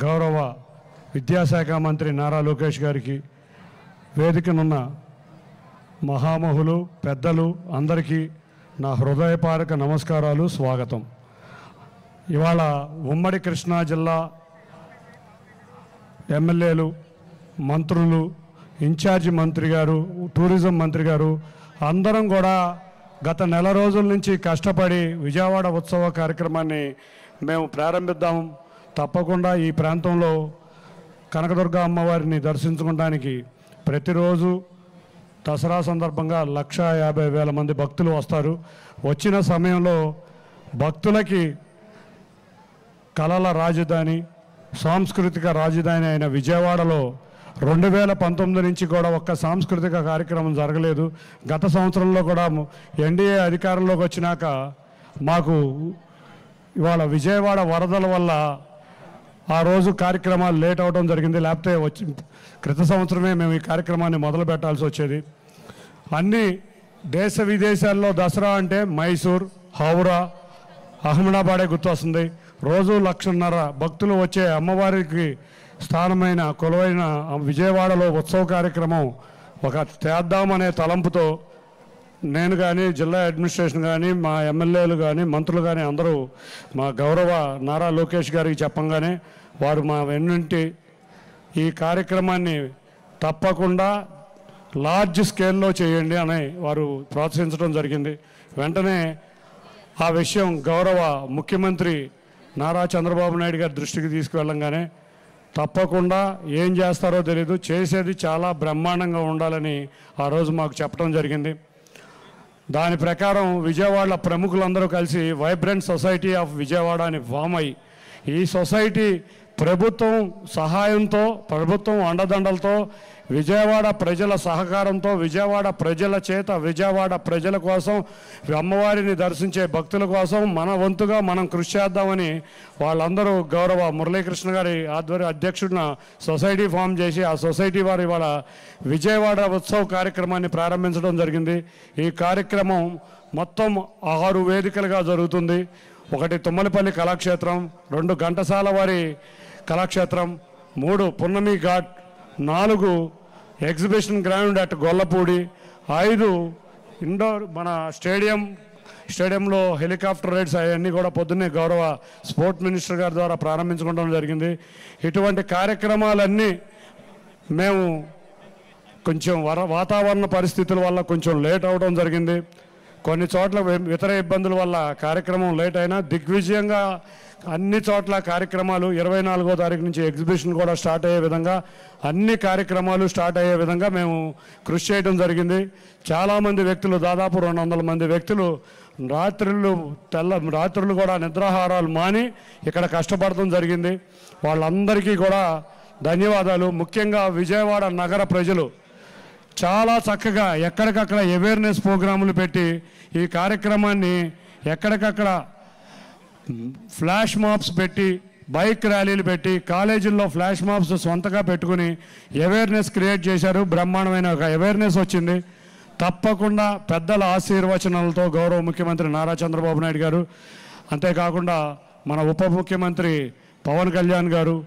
గౌరవ విద్యాశాఖ మంత్రి నారా లోకేష్ గారికి, వేదికనున్న మహామహులు పెద్దలు అందరికీ నా హృదయపూర్వక నమస్కారాలు, స్వాగతం. ఇవాళ ఉమ్మడి కృష్ణా జిల్లా ఎమ్మెల్యేలు, మంత్రులు, ఇన్ఛార్జి మంత్రి గారు, టూరిజం మంత్రి గారు అందరం కూడా గత నెల రోజుల నుంచి కష్టపడి విజయవాడ ఉత్సవ కార్యక్రమాన్ని మేము ప్రారంభిద్దాం. తప్పకుండా ఈ ప్రాంతంలో కనకదుర్గ అమ్మవారిని దర్శించుకోవడానికి ప్రతిరోజు దసరా సందర్భంగా 150,000 మంది భక్తులు వస్తారు. వచ్చిన సమయంలో భక్తులకి కళల రాజధాని, సాంస్కృతిక రాజధాని అయిన విజయవాడలో 2019 నుంచి కూడా ఒక్క సాంస్కృతిక కార్యక్రమం జరగలేదు. గత సంవత్సరంలో కూడా ఎన్డీఏ అధికారంలోకి వచ్చినాక మాకు ఇవాళ విజయవాడ వరదల వల్ల ఆ రోజు కార్యక్రమాలు లేట్ అవడం జరిగింది. లేకపోతే క్రిత సంవత్సరమే మేము ఈ కార్యక్రమాన్ని మొదలు పెట్టాల్సి వచ్చేది. అన్ని దేశ విదేశాల్లో దసరా అంటే మైసూర్, హౌరా, అహ్మదాబాదే గుర్తొస్తుంది. రోజు 1,50,000 భక్తులు వచ్చే అమ్మవారికి స్థానమైన కొలువైన విజయవాడలో ఉత్సవ కార్యక్రమం ఒక చేద్దామనే తలంపుతో నేను కానీ, జిల్లా అడ్మినిస్ట్రేషన్ కానీ, మా ఎమ్మెల్యేలు కానీ, మంత్రులు కానీ అందరూ మా గౌరవ నారా లోకేష్ గారికి చెప్పంగానే వారు మా వెన్నుంటి ఈ కార్యక్రమాన్ని తప్పకుండా లార్జ్ స్కేల్లో చేయండి అని వారు ప్రోత్సహించడం జరిగింది. వెంటనే ఆ విషయం గౌరవ ముఖ్యమంత్రి నారా చంద్రబాబు నాయుడు గారి దృష్టికి తీసుకువెళ్ళంగానే తప్పకుండా ఏం చేస్తారో తెలియదు, చేసేది చాలా బ్రహ్మాండంగా ఉండాలని ఆ రోజు మాకు చెప్పడం జరిగింది. దాని ప్రకారం విజయవాడలో ప్రముఖులందరూ కలిసి వైబ్రెంట్ సొసైటీ ఆఫ్ విజయవాడ అని ఫామ్ అయ్యి, ఈ సొసైటీ ప్రభుత్వం సహాయంతో, ప్రభుత్వం అండదండలతో, విజయవాడ ప్రజల సహకారంతో, విజయవాడ ప్రజల చేత, విజయవాడ ప్రజల కోసం, అమ్మవారిని దర్శించే భక్తుల కోసం మన వంతుగా మనం కృషి చేద్దామని వాళ్ళందరూ గౌరవ మురళీకృష్ణ గారి ఆధ్వర్య అధ్యక్షుడిన సొసైటీ ఫామ్ చేసి, ఆ సొసైటీ వారు ఇవాళ విజయవాడ ఉత్సవ కార్యక్రమాన్ని ప్రారంభించడం జరిగింది. ఈ కార్యక్రమం మొత్తం 6 వేదికలుగా జరుగుతుంది. 1 తుమ్మలపల్లి కళాక్షేత్రం, 2 ఘంటసాల వారి కళాక్షేత్రం, 3 Punnami Ghat, 4 exhibition ground at Gollapudi, 5 indoor మన స్టేడియంలో హెలికాప్టర్ రైడ్స్ అవన్నీ కూడా పొద్దున్నే గౌరవ స్పోర్ట్ మినిస్టర్ గారి ద్వారా ప్రారంభించుకోవడం జరిగింది. ఇటువంటి కార్యక్రమాలన్నీ మేము కొంచెం వాతావరణ పరిస్థితుల వల్ల కొంచెం లేట్ అవడం జరిగింది. కొన్ని చోట్ల ఇతర ఇబ్బందుల వల్ల కార్యక్రమం లేట్ అయినా దిగ్విజయంగా అన్ని చోట్ల కార్యక్రమాలు 24వ తారీఖు నుంచి ఎగ్జిబిషన్ కూడా స్టార్ట్ అయ్యే విధంగా, అన్ని కార్యక్రమాలు స్టార్ట్ అయ్యే విధంగా మేము కృషి చేయడం జరిగింది. చాలామంది వ్యక్తులు, దాదాపు 200 మంది వ్యక్తులు రాత్రులు కూడా నిద్రాహారాలు మాని ఇక్కడ కష్టపడటం జరిగింది. వాళ్ళందరికీ కూడా ధన్యవాదాలు. ముఖ్యంగా విజయవాడ నగర ప్రజలు చాలా చక్కగా ఎక్కడికక్కడ అవేర్నెస్ ప్రోగ్రాములు పెట్టి ఈ కార్యక్రమాన్ని ఎక్కడికక్కడ ఫ్లాష్ మాబ్స్ పెట్టి, బైక్ ర్యాలీలు పెట్టి, కాలేజీల్లో ఫ్లాష్ మాబ్స్ సొంతగా పెట్టుకుని అవేర్నెస్ క్రియేట్ చేశారు. బ్రహ్మాండమైన ఒక అవేర్నెస్ వచ్చింది. తప్పకుండా పెద్దల ఆశీర్వచనాలతో గౌరవ ముఖ్యమంత్రి నారా చంద్రబాబు నాయుడు గారు, అంతేకాకుండా మన ఉప ముఖ్యమంత్రి పవన్ కళ్యాణ్ గారు,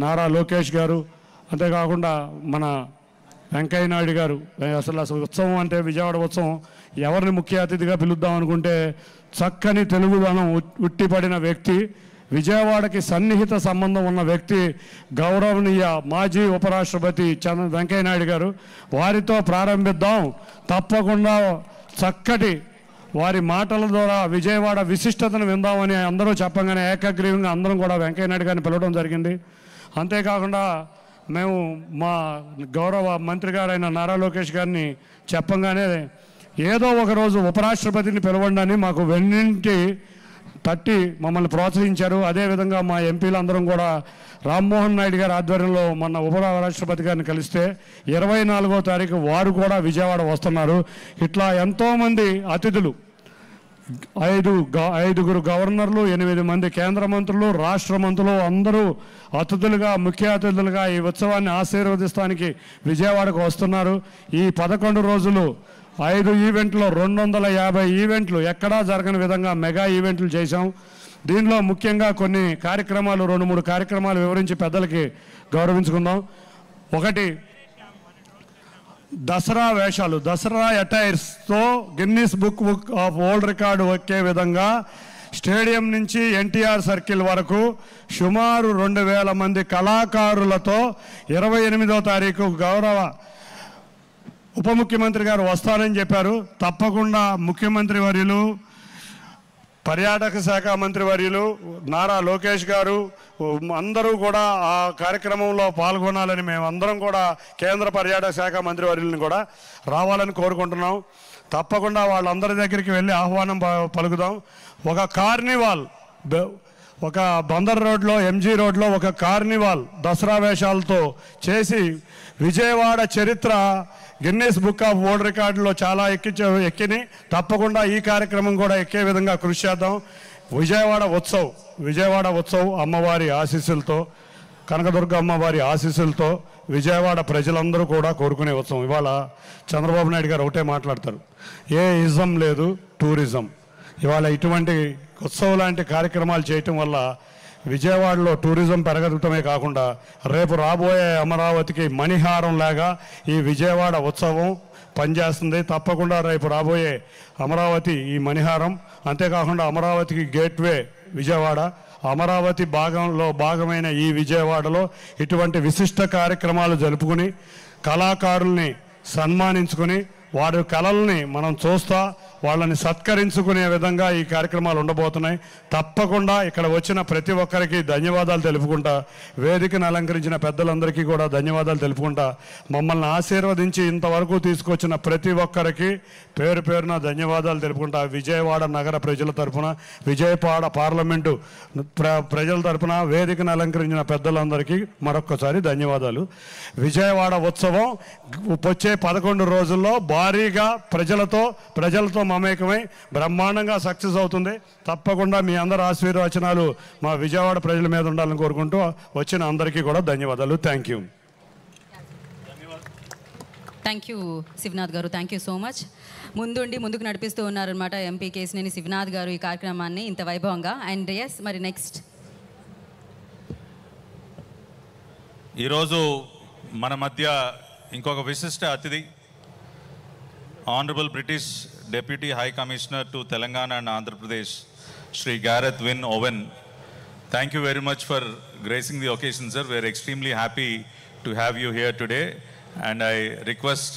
నారా లోకేష్ గారు, అంతేకాకుండా మన వెంకయ్య నాయుడు గారు, అసలు ఉత్సవం అంటే విజయవాడ ఉత్సవం ఎవరిని ముఖ్య అతిథిగా పిలుద్దాం అనుకుంటే చక్కని తెలుగుదనం ఉట్టిపడిన వ్యక్తి, విజయవాడకి సన్నిహిత సంబంధం ఉన్న వ్యక్తి, గౌరవనీయ మాజీ ఉపరాష్ట్రపతి వెంకయ్య నాయుడు గారు. వారితో ప్రారంభిద్దాం. తప్పకుండా చక్కటి వారి మాటల ద్వారా విజయవాడ విశిష్టతను విందామని అందరూ చెప్పగానే ఏకగ్రీవంగా అందరం కూడా వెంకయ్య నాయుడు గారిని పిలవడం జరిగింది. అంతేకాకుండా మేము మా గౌరవ మంత్రి గారైన నారా లోకేష్ గారిని చెప్పంగానే ఏదో ఒకరోజు ఉపరాష్ట్రపతిని పిలవండి అని మాకు వెన్నింటి తట్టి మమ్మల్ని ప్రోత్సహించారు. అదేవిధంగా మా ఎంపీలందరం కూడా రామ్మోహన్ నాయుడు గారి ఆధ్వర్యంలో మొన్న ఉపరాష్ట్రపతి గారిని కలిస్తే 24వ తారీఖు వారు కూడా విజయవాడ వస్తున్నారు. ఇట్లా ఎంతోమంది అతిథులు, 5 గవర్నర్లు, 8 మంది కేంద్ర మంత్రులు, రాష్ట్ర మంత్రులు అందరూ అతిథులుగా, ముఖ్య అతిథులుగా ఈ ఉత్సవాన్ని ఆశీర్వదిస్తానికి విజయవాడకు వస్తున్నారు. ఈ 11 రోజులు 5 ఈవెంట్లు, 250 ఈవెంట్లు ఎక్కడా జరగని విధంగా మెగా ఈవెంట్లు చేశాం. దీనిలో ముఖ్యంగా కొన్ని కార్యక్రమాలు 2-3 కార్యక్రమాలు వివరించి పెద్దలకి గౌరవించుకుందాం. ఒకటి, దసరా వేషాలు, దసరా అటైర్స్తో Guinness book of world record ఎక్కే విధంగా స్టేడియం నుంచి ఎన్టీఆర్ సర్కిల్ వరకు సుమారు 2000 మంది కళాకారులతో 28వ తారీఖు గౌరవ ఉప ముఖ్యమంత్రి గారు వస్తారని చెప్పారు. తప్పకుండా ముఖ్యమంత్రి వర్యులు, పర్యాటక శాఖ మంత్రి వర్యులు నారా లోకేష్ గారు అందరూ కూడా ఆ కార్యక్రమంలో పాల్గొనాలని మేమందరం కూడా కేంద్ర పర్యాటక శాఖ మంత్రి వర్యులను కూడా రావాలని కోరుకుంటున్నాం. తప్పకుండా వాళ్ళందరి దగ్గరికి వెళ్ళి ఆహ్వానం పలుకుదాం. ఒక కార్నివాల్, ఒక బందర్ రోడ్లో, ఎంజీ రోడ్లో ఒక కార్నివాల్ దసరా వేషాలతో చేసి విజయవాడ చరిత్ర గిన్నెస్ బుక్ ఆఫ్ వరల్డ్ రికార్డులో చాలా ఎక్కిని. తప్పకుండా ఈ కార్యక్రమం కూడా ఎక్కే విధంగా కృషి చేద్దాం. విజయవాడ ఉత్సవ్ అమ్మవారి ఆశీస్సులతో, కనకదుర్గ అమ్మవారి ఆశీస్సులతో విజయవాడ ప్రజలందరూ కూడా కోరుకునే ఉత్సవం. ఇవాళ చంద్రబాబు నాయుడు గారు ఒకటే మాట్లాడతారు, ఏ ఇజం లేదు టూరిజం. ఇవాళ ఇటువంటి ఉత్సవం లాంటి కార్యక్రమాలు చేయటం వల్ల విజయవాడలో టూరిజం పెరగటమే కాకుండా రేపు రాబోయే అమరావతికి మణిహారం లాగా ఈ విజయవాడ ఉత్సవం పనిచేస్తుంది. తప్పకుండా రేపు రాబోయే అమరావతి ఈ మణిహారం, అంతేకాకుండా అమరావతికి గేట్వే విజయవాడ. అమరావతి భాగమైన ఈ విజయవాడలో ఇటువంటి విశిష్ట కార్యక్రమాలు జరుపుకుని కళాకారుల్ని సన్మానించుకుని వారి కళల్ని మనం చూస్తా వాళ్ళని సత్కరించుకునే విధంగా ఈ కార్యక్రమాలు ఉండబోతున్నాయి. తప్పకుండా ఇక్కడ వచ్చిన ప్రతి ఒక్కరికి ధన్యవాదాలు తెలుపుకుంటా, వేదికను అలంకరించిన పెద్దలందరికీ కూడా ధన్యవాదాలు తెలుపుకుంటా, మమ్మల్ని ఆశీర్వదించి ఇంతవరకు తీసుకొచ్చిన ప్రతి ఒక్కరికి పేరు పేరున ధన్యవాదాలు తెలుపుకుంటా. విజయవాడ నగర ప్రజల తరఫున, విజయవాడ పార్లమెంటు ప్రజల తరఫున వేదికను అలంకరించిన పెద్దలందరికీ మరొక్కసారి ధన్యవాదాలు. విజయవాడ ఉత్సవం వచ్చే 11 రోజుల్లో భారీగా ప్రజలతో మమేకమై బ్రహ్మాండంగా సక్సెస్ అవుతుంది. తప్పకుండా మీ అందరి ఆశీర్వచనాలు మా విజయవాడ ప్రజల మీద ఉండాలని కోరుకుంటూ వచ్చిన అందరికీ కూడా ధన్యవాదాలు. Thank you. Thank you Sivanath గారు, థ్యాంక్ యూ సో మచ్. ముందుకు నడిపిస్తూ ఉన్నారనమాట ఎంపీ కేశినేని శివనాథ్ గారు ఈ కార్యక్రమాన్ని ఇంత వైభవంగా. అండ్ ఎస్, మరి నెక్స్ట్ ఈరోజు మన మధ్య ఇంకొక విశిష్ట అతిథి, Honorable British Deputy High Commissioner to Telangana and Andhra Pradesh, Shri Gareth Wyn Owen. Thank you very much for gracing the occasion, sir. We are extremely happy to have you here today, and I request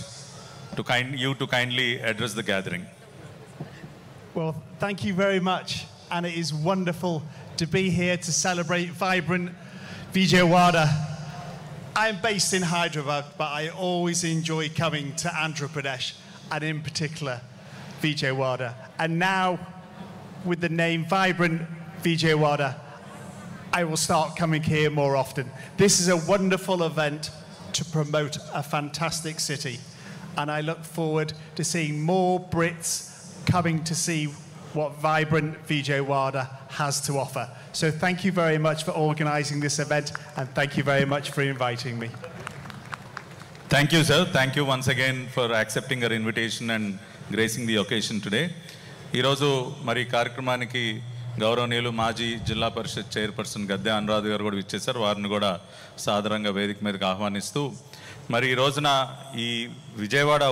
you to kindly address the gathering. Well, thank you very much, and it is wonderful to be here to celebrate vibrant Vijayawada. I am based in Hyderabad, but I always enjoy coming to Andhra Pradesh, and in particular Vijayawada. And now, with the name Vibrant Vijayawada, I will start coming here more often. This is a wonderful event to promote a fantastic city, and I look forward to seeing more Brits coming to see what Vibrant Vijayawada has to offer. So thank you very much for organising this event, and thank you very much for inviting me. Thank you, sir. Thank you once again for accepting our invitation and gracing the occasion today. ఈరోజు మరి కార్యక్రమానికి గౌరవనీయులు మాజీ జిల్లా పరిషత్ chairperson గద్దె అనురాధ గారు కూడా ఇచ్చేశారు. వారిని కూడా సాదరంగా వేదిక మీదకి ఆహ్వానిస్తూ మరి ఈ రోజున ఈ విజయవాడ